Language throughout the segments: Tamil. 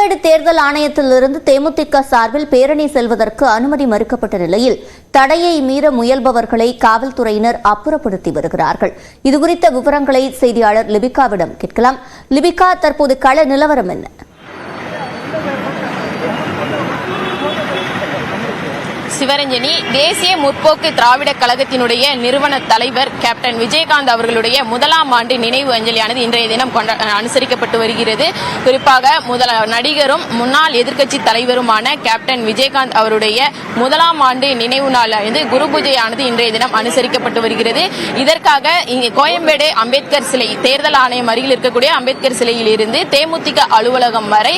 கோயம்பேடு தேர்தல் ஆணையத்திலிருந்து தேமுதிக சார்பில் பேரணி செல்வதற்கு அனுமதி மறுக்கப்பட்ட நிலையில் தடையை மீற முயல்பவர்களை காவல்துறையினர் அப்புறப்படுத்தி வருகிறார்கள். இதுகுறித்த விவரங்களை செய்தியாளர் லிபிகாவிடம் கேட்கலாம். லிபிகா, தற்போது கள நிலவரம் என்ன? சிவரஞ்சனி, தேசிய முற்போக்கு திராவிட கழகத்தினுடைய நிறுவன தலைவர் கேப்டன் விஜயகாந்த் அவர்களுடைய முதலாம் ஆண்டு நினைவு அஞ்சலியானது இன்றைய தினம் அனுசரிக்கப்பட்டு வருகிறது. குறிப்பாக நடிகரும் முன்னாள் எதிர்க்கட்சி தலைவருமான கேப்டன் விஜயகாந்த் அவருடைய முதலாம் ஆண்டு நினைவு நாளானது குரு பூஜையானது இன்றைய தினம் அனுசரிக்கப்பட்டு வருகிறது. இதற்காக கோயம்பேடு அம்பேத்கர் சிலை, தேர்தல் ஆணையம் அருகில் இருக்கக்கூடிய அம்பேத்கர் சிலையில் இருந்து தேமுதிக அலுவலகம் வரை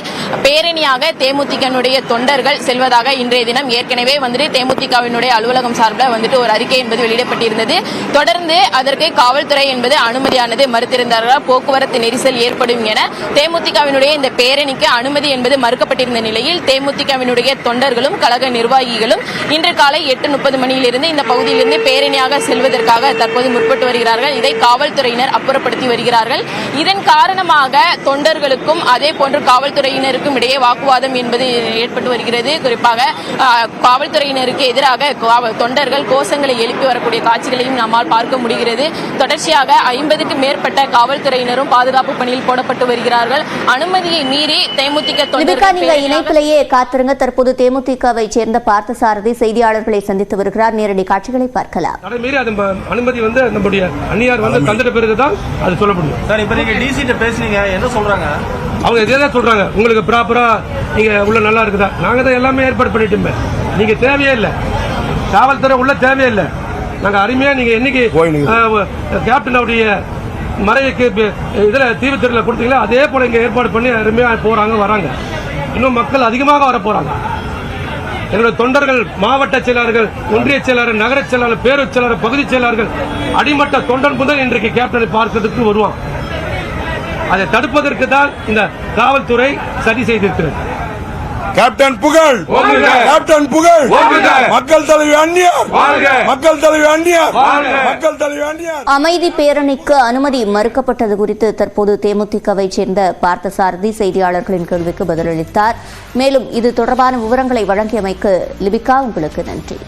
பேரணியாக தேமுதிகனுடைய தொண்டர்கள் செல்வதாக இன்றைய தினம் ஏற்கனவே தேமுதிகவினுடைய அலுவலகம் சார்பில் ஒரு அறிக்கை என்பது வெளியிடப்பட்டிருந்தது. தொடர்ந்து அதற்கு காவல்துறை என்பது அனுமதியானது மறுத்திருந்தார்கள். போக்குவரத்து நெரிசல் ஏற்படும் என தேமுதிகவினுடைய இந்த பேரணிக்கு அனுமதி என்பது மறுக்கப்பட்டிருந்த நிலையில் தேமுதிகவினுடைய தொண்டர்களும் கழக நிர்வாகிகளும் இன்று காலை 8:30 மணியிலிருந்து இந்த பகுதியிலிருந்து பேரணியாக செல்வதற்காக தற்போது முற்பட்டு வருகிறார்கள். இதை காவல்துறையினர் அப்புறப்படுத்தி வருகிறார்கள். இதன் காரணமாக தொண்டர்களுக்கும் அதே போன்று காவல்துறையினருக்கும் இடையே வாக்குவாதம் என்பது ஏற்பட்டு வருகிறது. குறிப்பாக காவல்துறையினருக்கு எதிராக தொண்டர்கள் கோஷங்களை எழுப்பி வரக்கூடிய காட்சிகளையும் நம்மால் பார்க்க முடிகிறது. தொடர்ச்சியாக 50க்கும் மேற்பட்ட காவல்துறையினரும் பாதுகாப்பு பணியில் போடப்பட்டு வருகிறார்கள். அனுமதியை மீறி தேமுதிக இணைப்பிலேயே காத்திருங்க. தற்போது தேமுதிகவை சேர்ந்த பார்த்தசாரதி செய்தியாளர்களை சந்தித்து வருகிறார். நேரடி காட்சிகளை பார்க்கலாம். அனுமதி நம்முடைய அந்நியார் தந்துட்ட பிறகுதான் அது சொல்ல முடியும். சார், இப்ப நீங்க டிசிட்ட பேசுனீங்க, என்ன சொல்றாங்க? அவங்க இதே சொல்றாங்க, உங்களுக்கு ப்ராப்பரா நீங்க உள்ள நல்லா இருக்குதா? நாங்க தான் எல்லாமே ஏற்பாடு பண்ணிட்டோமே, நீங்க தேவையே இல்லை, காவல்துறை உள்ள தேவையே இல்லை. நாங்க அருமையா நீங்க என்னைக்கு கேப்டனுடைய மறைவுக்கு இதுல தீவுத்திரையில கொடுத்தீங்களா அதே போல இங்க ஏற்பாடு பண்ணி அருமையா போறாங்க வராங்க. இன்னும் மக்கள் அதிகமாக வர போறாங்க. எங்களுடைய தொண்டர்கள், மாவட்ட செயலாளர்கள், ஒன்றிய செயலாளர், நகர செயலாளர், பேரூர் செயலாளர், பகுதி செயலாளர்கள், அடிமட்ட தொண்டன் முதல் இன்றைக்கு கேப்டனை பார்க்கிறதுக்கு வருவான். அதை தடுப்பதற்கு தான் இந்த காவல்துறை சரி செய்திருக்கிறது. கேப்டன் புகழ், கேப்டன் புகழ், மக்கள் தலைவி அந்நியார், மக்கள் தலைவி அந்நியார், மக்கள் தலைவி அந்நியார். அமைதி பேரணிக்கு அனுமதி மறுக்கப்பட்டது குறித்து தற்போது தேமுதிகவை சேர்ந்த பார்த்தசாரதி செய்தியாளர்களின் கேள்விக்கு பதிலளித்தார். மேலும் இது தொடர்பான விவரங்களை வழங்கியமைக்கு லிபிகா உங்களுக்கு நன்றி.